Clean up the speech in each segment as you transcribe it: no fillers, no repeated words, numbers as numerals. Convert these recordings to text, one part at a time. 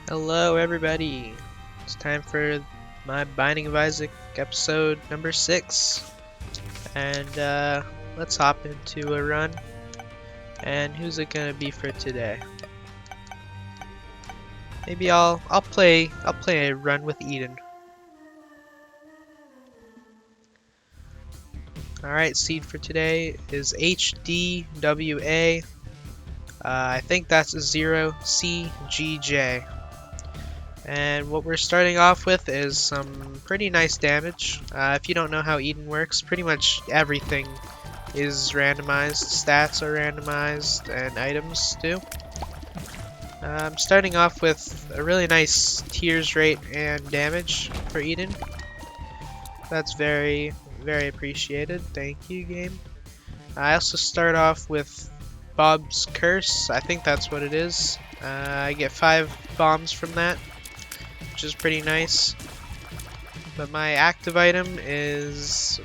Hello everybody, it's time for my Binding of Isaac episode number 6, and let's hop into a run. And who's it gonna be for today? Maybe I'll play a run with Eden. Alright, seed for today is HDWA. I think that's 0CGJ. And what we're starting off with is some pretty nice damage. If you don't know how Eden works, pretty much everything is randomized. Stats are randomized, and items too. I'm starting off with a really nice tears rate and damage for Eden. That's very, very appreciated. Thank you, game. I also start off with Bob's Curse. I think that's what it is. I get 5 bombs from that, which is pretty nice. But my active item is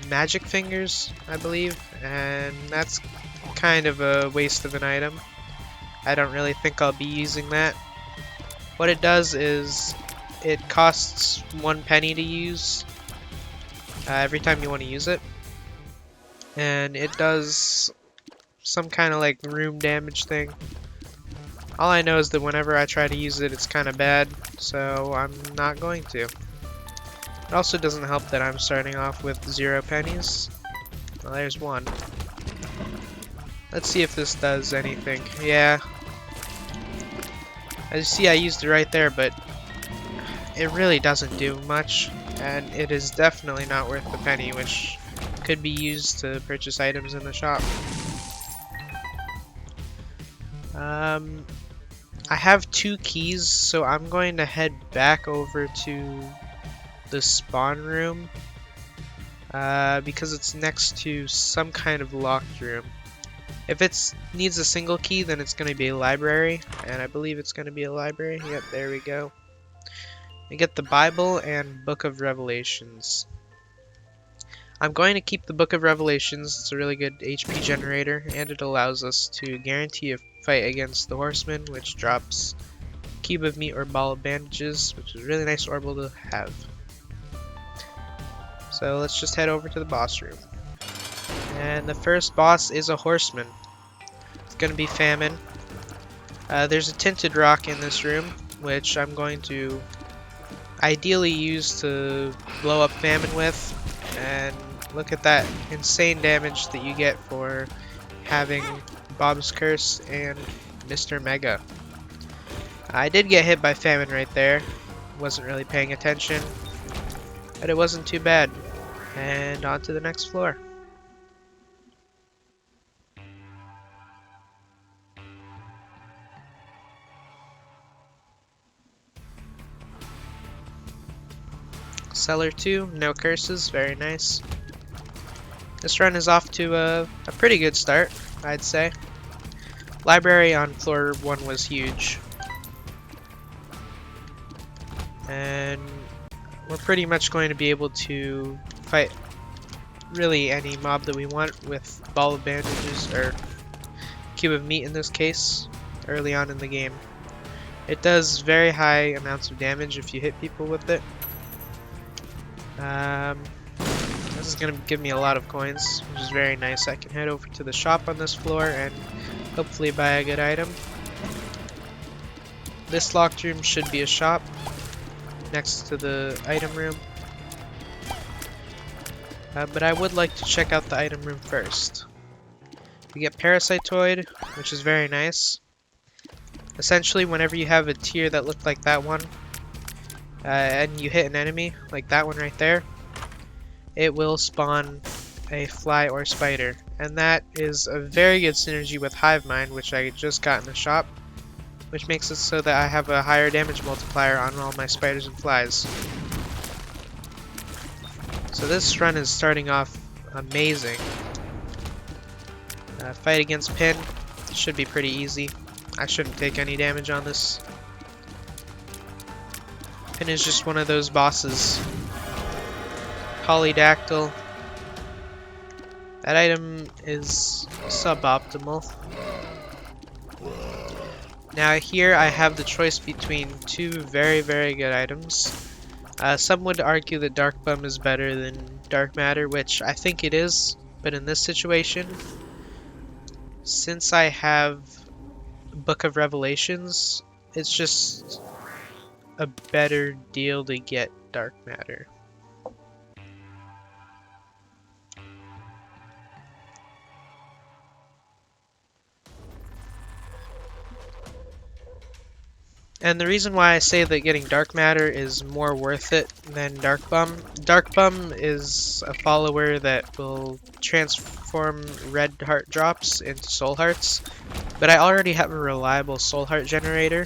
Magic Fingers, I believe, and that's kind of a waste of an item. I don't really think I'll be using that. What it does is it costs 1 penny to use every time you want to use it, and it does some kind of like room damage thing. All I know is that whenever I try to use it, it's kind of bad, so I'm not going to. It also doesn't help that I'm starting off with 0 pennies. Well, there's 1. Let's see if this does anything. Yeah. As you see, I used it right there, but it really doesn't do much, and it is definitely not worth the penny, which could be used to purchase items in the shop. I have 2 keys, so I'm going to head back over to the spawn room because it's next to some kind of locked room. If it needs a single key, then it's going to be a library, and I believe it's going to be a library. Yep, there we go. We get the Bible and Book of Revelations. I'm going to keep the Book of Revelations. It's a really good HP generator, and it allows us to guarantee a fight against the Horseman, which drops Cube of Meat or Ball of Bandages, which is a really nice orbital to have. So let's just head over to the boss room. And the first boss is a Horseman. It's going to be Famine. There's a tinted rock in this room, which I'm going to ideally use to blow up Famine with. And look at that insane damage that you get for having Bob's Curse and Mr. Mega. I did get hit by Famine right there. Wasn't really paying attention, but it wasn't too bad. And on to the next floor. Cellar 2, no curses, very nice. This run is off to a pretty good start, I'd say. Library on floor 1 was huge. And we're pretty much going to be able to fight really any mob that we want with Ball of Bandages, or Cube of Meat in this case, early on in the game. It does very high amounts of damage if you hit people with it. This is going to give me a lot of coins, which is very nice. I can head over to the shop on this floor and hopefully buy a good item. This locked room should be a shop next to the item room. But I would like to check out the item room first. We get Parasitoid, which is very nice. Essentially, whenever you have a tier that looked like that one, and you hit an enemy, like that one right there, it will spawn a fly or spider. And that is a very good synergy with Hive Mind, which I just got in the shop, which makes it so that I have a higher damage multiplier on all my spiders and flies. So this run is starting off amazing. Fight against Pin should be pretty easy. I shouldn't take any damage on this. Pin is just one of those bosses. Polydactyl. That item is suboptimal. Now here I have the choice between two very, very good items. Some would argue that Dark Bum is better than Dark Matter, which I think it is, but in this situation, since I have Book of Revelations, it's just a better deal to get Dark Matter. And the reason why I say that getting Dark Matter is more worth it than Dark Bum is a follower that will transform red heart drops into soul hearts, but I already have a reliable soul heart generator,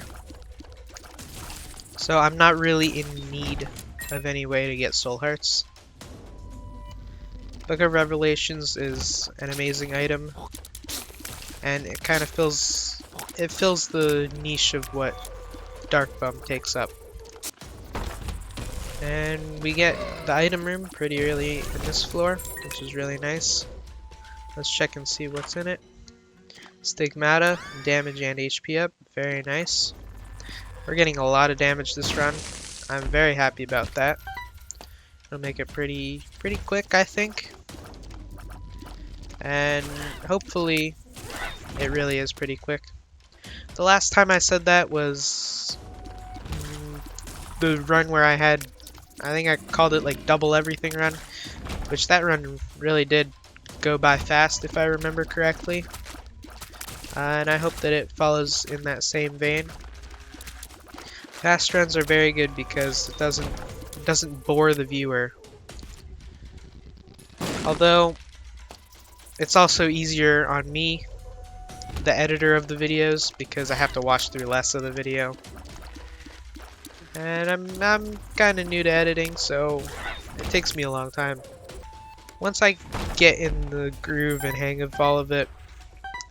so I'm not really in need of any way to get soul hearts. Book of Revelations is an amazing item, and it kind of fills the niche of what Dark Bum takes up. And we get the item room pretty early in this floor, which is really nice. Let's check and see what's in it. Stigmata, damage and HP up, very nice. We're getting a lot of damage this run. I'm very happy about that. It'll make it pretty quick, I think. And hopefully it really is pretty quick. The last time I said that was the run where I think I called it like double everything run, which that run really did go by fast if I remember correctly. And I hope that it follows in that same vein. Fast runs are very good because it doesn't bore the viewer. Although it's also easier on me, the editor of the videos, because I have to watch through less of the video. And I'm kind of new to editing, so it takes me a long time. Once I get in the groove and hang of all of it,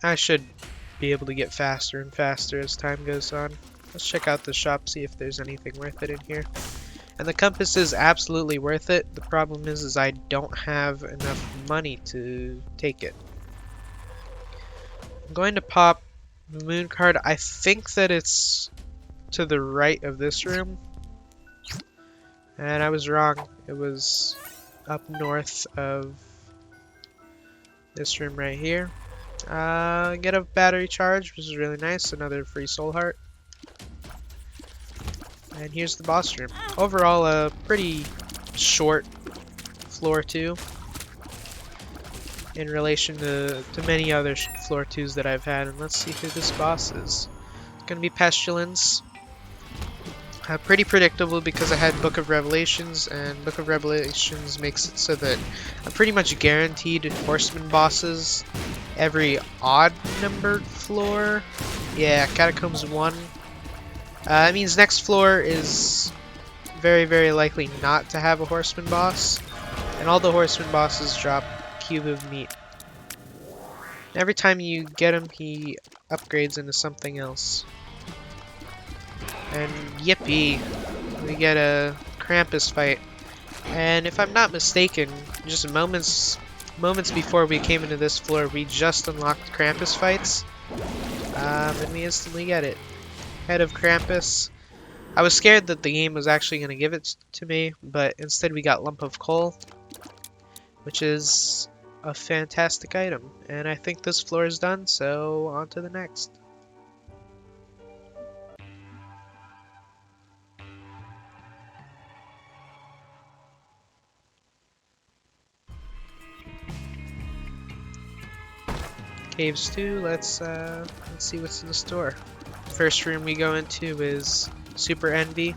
I should be able to get faster and faster as time goes on. Let's check out the shop, see if there's anything worth it in here. And the compass is absolutely worth it. The problem is I don't have enough money to take it. I'm going to pop the moon card. I think that it's to the right of this room. And I was wrong. It was up north of this room right here. Get a battery charge, which is really nice. Another free soul heart. And here's the boss room. Overall, a pretty short floor 2 in relation to many other floor 2s that I've had. And let's see who this boss is. It's gonna be Pestilence. Pretty predictable because I had Book of Revelations, and Book of Revelations makes it so that I'm pretty much guaranteed Horseman bosses every odd numbered floor. Yeah, Catacombs 1. That means next floor is very, very likely not to have a Horseman boss, and all the Horseman bosses drop Cube of Meat. Every time you get him, he upgrades into something else. And yippee, we get a Krampus fight. And if I'm not mistaken, just moments before we came into this floor, we just unlocked Krampus fights. And we instantly get it. Head of Krampus. I was scared that the game was actually going to give it to me, but instead we got Lump of Coal, which is a fantastic item. And I think this floor is done, so on to the next. Caves 2, let's see what's in the store. First room we go into is Super Envy,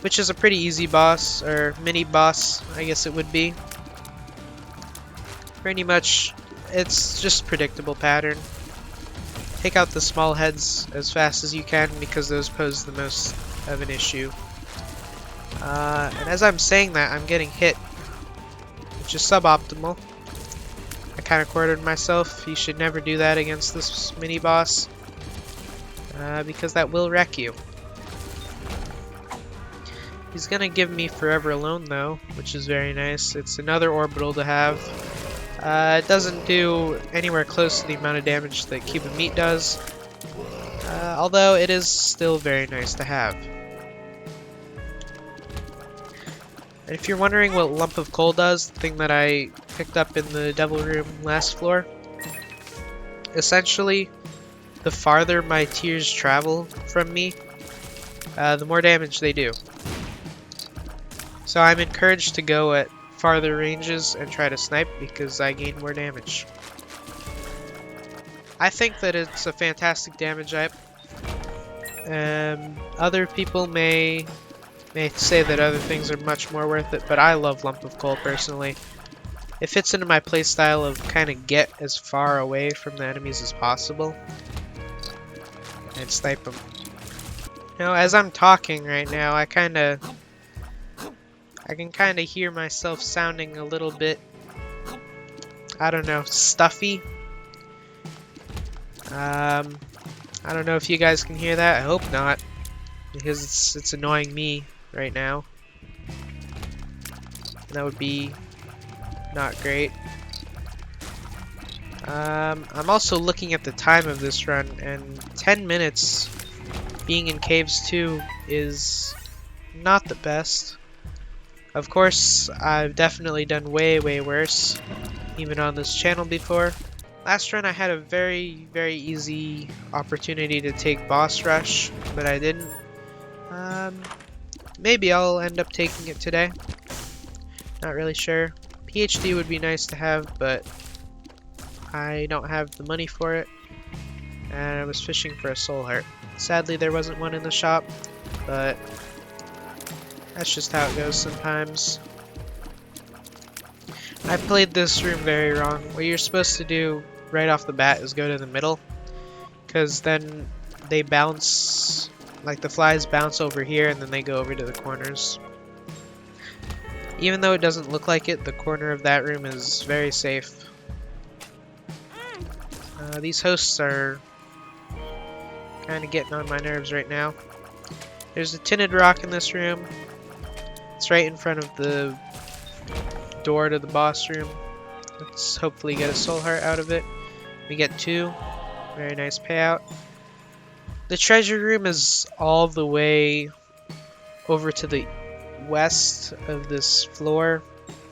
which is a pretty easy boss, or mini boss, I guess it would be. Pretty much, it's just predictable pattern. Take out the small heads as fast as you can because those pose the most of an issue. And as I'm saying that, I'm getting hit, which is suboptimal. I kind of cornered myself. You should never do that against this mini boss, because that will wreck you. He's gonna give me Forever Alone though, which is very nice. It's another orbital to have. It doesn't do anywhere close to the amount of damage that Cube of Meat does, although it is still very nice to have. And if you're wondering what Lump of Coal does, the thing that I picked up in the Devil Room last floor, essentially, the farther my tiers travel from me, the more damage they do. So I'm encouraged to go at farther ranges and try to snipe because I gain more damage. I think that it's a fantastic damage item. Other people may say that other things are much more worth it, but I love Lump of Coal personally. It fits into my playstyle of kind of get as far away from the enemies as possible and snipe them. Now, as I'm talking right now, I can kind of hear myself sounding a little bit, I don't know, stuffy. I don't know if you guys can hear that. I hope not, because it's annoying me right now. And that would be not great. I'm also looking at the time of this run, and 10 minutes being in Caves 2 is not the best. Of course, I've definitely done way worse, even on this channel before. Last run I had a very easy opportunity to take Boss Rush, but I didn't. Maybe I'll end up taking it today. Not really sure. PhD would be nice to have, but I don't have the money for it. And I was fishing for a Soul Heart. Sadly, there wasn't one in the shop, but that's just how it goes sometimes. I played this room very wrong. What you're supposed to do right off the bat is go to the middle, because then they bounce, like the flies bounce over here and then they go over to the corners. Even though it doesn't look like it, the corner of that room is very safe. These hosts are kind of getting on my nerves right now. There's a tinted rock in this room. It's right in front of the door to the boss room. Let's hopefully get a soul heart out of it. We get 2. Very nice payout. The treasure room is all the way over to the west of this floor.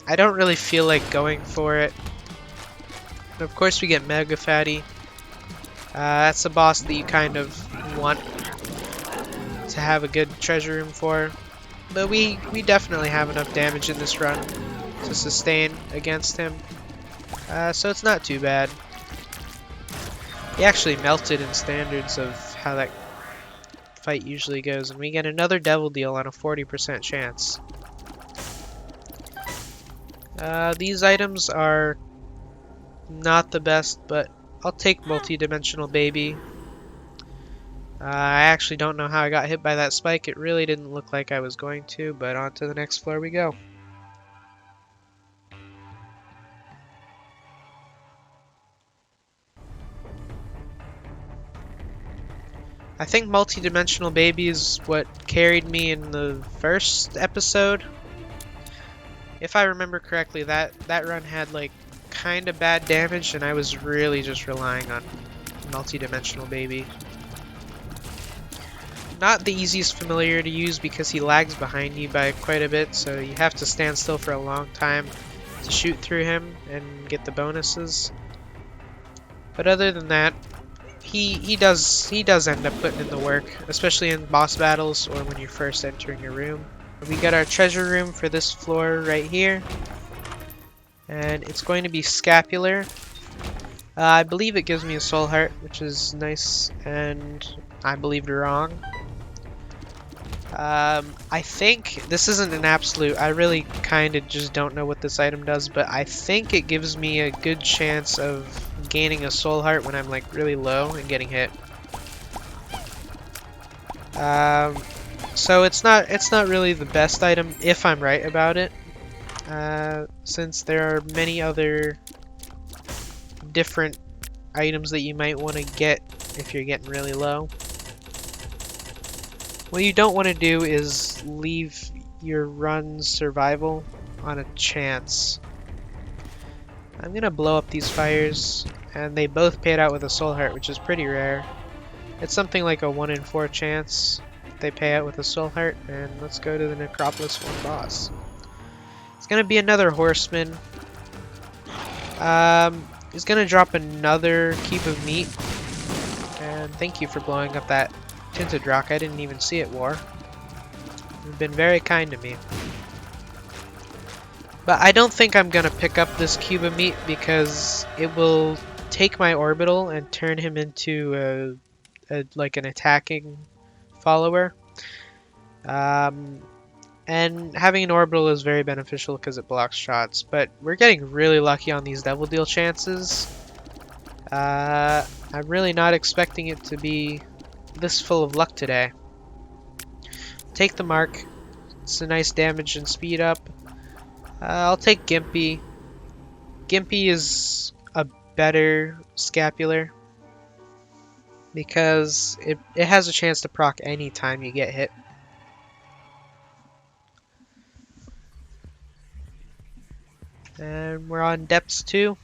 I don't really feel like going for it. And of course we get Mega Fatty. That's a boss that you kind of want to have a good treasure room for. But we definitely have enough damage in this run to sustain against him. So it's not too bad. He actually melted in standards of how that fight usually goes. And we get another Devil Deal on a 40% chance. These items are not the best, but I'll take Multi-Dimensional Baby. I actually don't know how I got hit by that spike. It really didn't look like I was going to, but on to the next floor we go. I think Multi-Dimensional Baby is what carried me in the first episode. If I remember correctly, that run had like kind of bad damage, and I was really just relying on Multi-Dimensional Baby. Not the easiest familiar to use because he lags behind you by quite a bit, so you have to stand still for a long time to shoot through him and get the bonuses. But other than that, he does end up putting in the work, especially in boss battles or when you're first entering a room. We got our treasure room for this floor right here, and it's going to be scapular. I believe it gives me a soul heart, which is nice, and I believed wrong. I think this isn't an absolute. I really kind of just don't know what this item does, but I think it gives me a good chance of gaining a soul heart when I'm like really low and getting hit. So it's not really the best item if I'm right about it, since there are many other different items that you might want to get if you're getting really low. What you don't want to do is leave your run's survival on a chance. I'm gonna blow up these fires, and they both paid out with a soul heart, which is pretty rare. It's something like a 1 in 4 chance they pay out with a soul heart, and let's go to the Necropolis 1 boss. It's gonna be another horseman. He's gonna drop another cube of meat, and thank you for blowing up that tinted rock. I didn't even see it, War. You've been very kind to me. But I don't think I'm gonna pick up this cube of meat because it will take my orbital and turn him into like an attacking follower. And having an orbital is very beneficial because it blocks shots, but we're getting really lucky on these Devil Deal chances. I'm really not expecting it to be this full of luck today. Take the mark. It's a nice damage and speed up. I'll take Gimpy. Gimpy is a better scapular because it has a chance to proc any time you get hit. And we're on depths 2.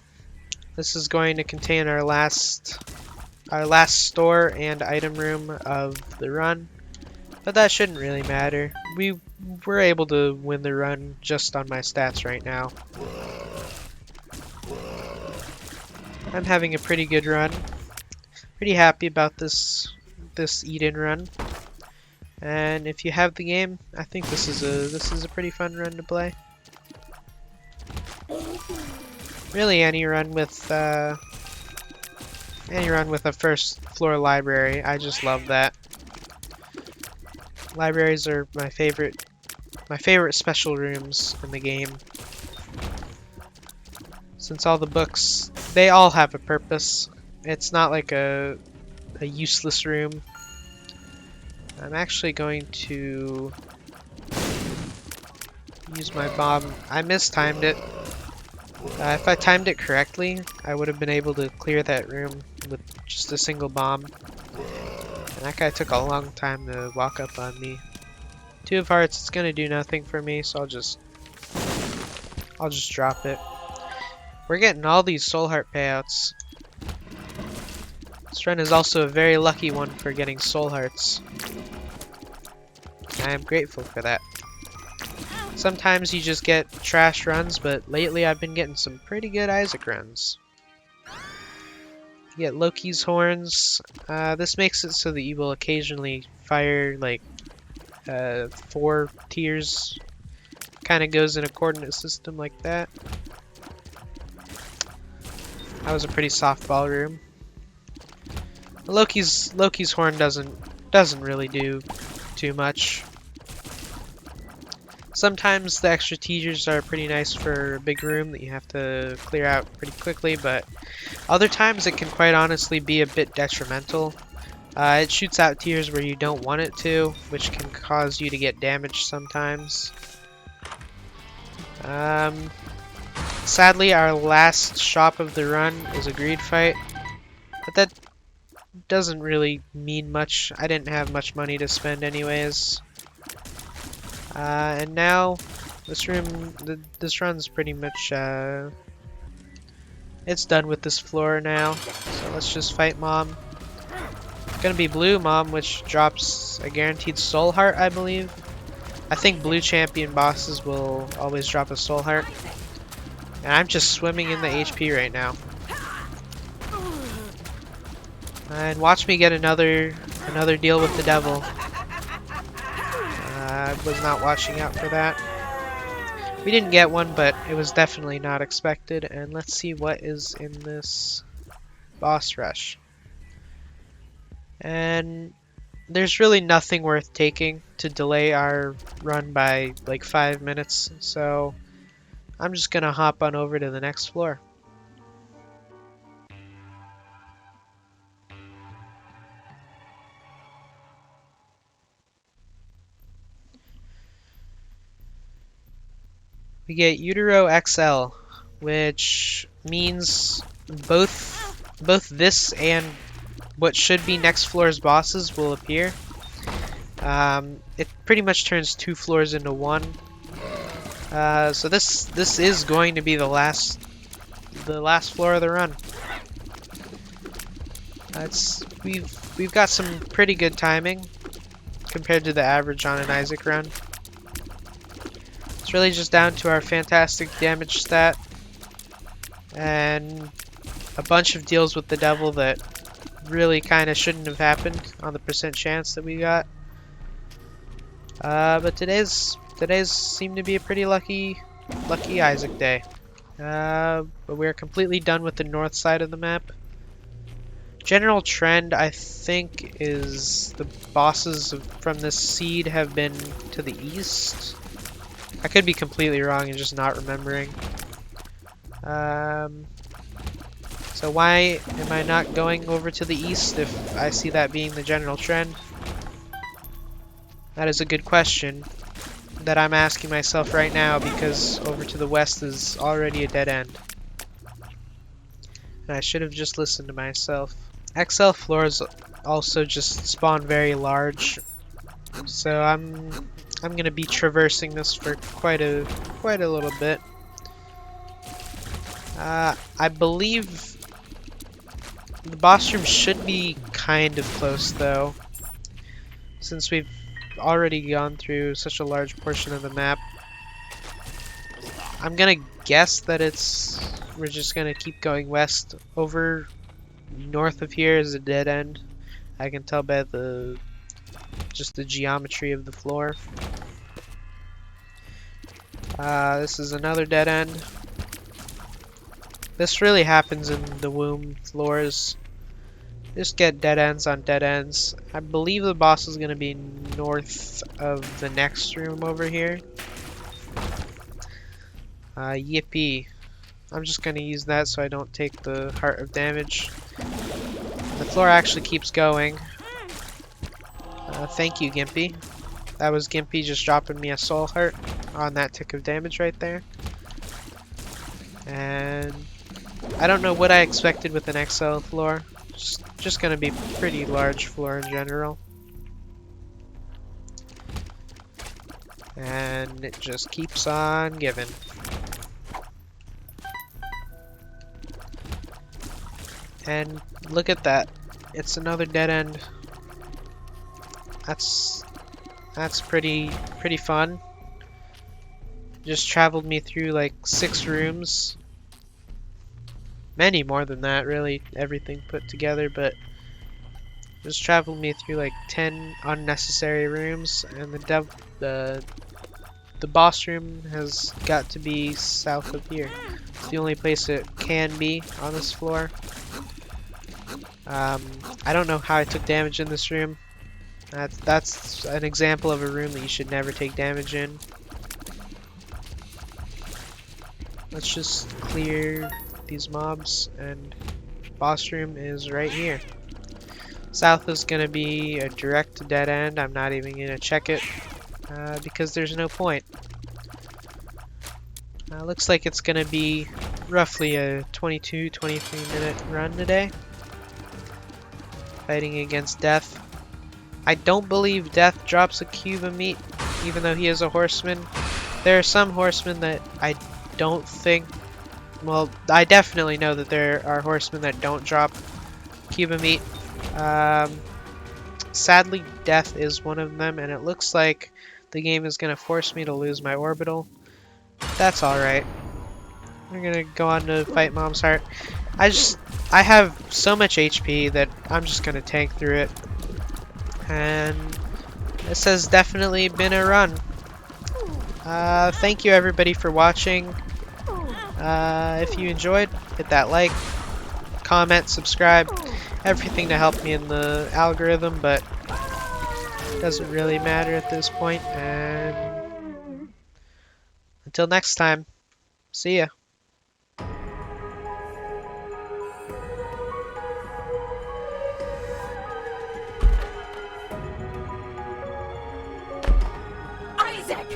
This is going to contain our last store and item room of the run, but that shouldn't really matter. We're able to win the run just on my stats right now. I'm having a pretty good run. Pretty happy about this Eden run. And if you have the game, I think this is a pretty fun run to play. Really, any run with a first floor library, I just love that. Libraries are my favorite special rooms in the game. Since all the books, they all have a purpose. It's not like a useless room. I'm actually going to use my bomb. I mistimed it. If I timed it correctly, I would have been able to clear that room with just a single bomb. And that guy took a long time to walk up on me. 2 of hearts, it's gonna do nothing for me, so I'll just drop it. We're getting all these soul heart payouts. This run is also a very lucky one for getting soul hearts. I am grateful for that. Sometimes you just get trash runs, but lately I've been getting some pretty good Isaac runs. You get Loki's horns. This makes it so that you will occasionally fire like 4 tiers. Kind of goes in a coordinate system like that. That was a pretty softball room. Loki's horn doesn't really do too much. Sometimes the extra teasers are pretty nice for a big room that you have to clear out pretty quickly, but other times it can quite honestly be a bit detrimental. It shoots out tiers where you don't want it to, which can cause you to get damaged sometimes. Sadly, our last shop of the run is a greed fight, but that doesn't really mean much. I didn't have much money to spend anyways. And now this run's pretty much it's done with this floor now. So let's just fight Mom. It's gonna be blue Mom, which drops a guaranteed soul heart, I believe. I think blue champion bosses will always drop a soul heart. And I'm just swimming in the HP right now. And watch me get another deal with the devil. I was not watching out for that. We didn't get one, but it was definitely not expected. And let's see what is in this boss rush. And there's really nothing worth taking to delay our run by like 5 minutes. So I'm just gonna hop on over to the next floor. We get Utero XL, which means both this and what should be next floor's bosses will appear. It pretty much turns 2 floors into 1. So this is going to be the last floor of the run. we've got some pretty good timing compared to the average on an Isaac run. It's really just down to our fantastic damage stat and a bunch of deals with the devil that really kind of shouldn't have happened on the percent chance that we got. But today's seemed to be a pretty lucky Isaac day. But we're completely done with the north side of the map. General trend, I think, is the bosses from this seed have been to the east. I could be completely wrong and just not remembering. So why am I not going over to the east if I see that being the general trend? That is a good question that I'm asking myself right now, because over to the west is already a dead end. And I should have just listened to myself. XL floors also just spawn very large, so I'm gonna be traversing this for quite a little bit. I believe the boss room should be kind of close though, since we've already gone through such a large portion of the map. I'm gonna guess that we're just gonna keep going west. Over north of here is a dead end. I can tell by just the geometry of the floor. This is another dead end. This really happens in the womb floors. Just get dead ends on dead ends. I believe the boss is going to be north of the next room over here. Yippee. I'm just going to use that so I don't take the heart of damage. The floor actually keeps going. Thank you, Gimpy. That was Gimpy just dropping me a soul heart on that tick of damage right there. And I don't know what I expected with an XL floor. Just gonna be pretty large floor in general. And it just keeps on giving. And look at that. It's another dead end. That's pretty fun. Just traveled me through like 6 rooms. Many more than that, really, everything put together, but just traveled me through like 10 unnecessary rooms, and the boss room has got to be south of here. It's the only place it can be on this floor. I don't know how I took damage in this room. That's an example of a room that you should never take damage in. Let's just clear these mobs, and boss room is right here. South is gonna be a direct dead end. I'm not even gonna check it because there's no point. Looks like it's gonna be roughly a 22-23 minute run today. Fighting against Death. I don't believe Death drops a cube of meat, even though he is a horseman. There are some horsemen that I don't think... Well, I definitely know that there are horsemen that don't drop cube of meat. Sadly, Death is one of them, and it looks like the game is going to force me to lose my orbital. That's alright. We're going to go on to fight Mom's Heart. I have so much HP that I'm just going to tank through it. And this has definitely been a run. Thank you everybody for watching. If you enjoyed, hit that like, comment, subscribe, everything to help me in the algorithm, but it doesn't really matter at this point. And until next time, see ya. Isaac!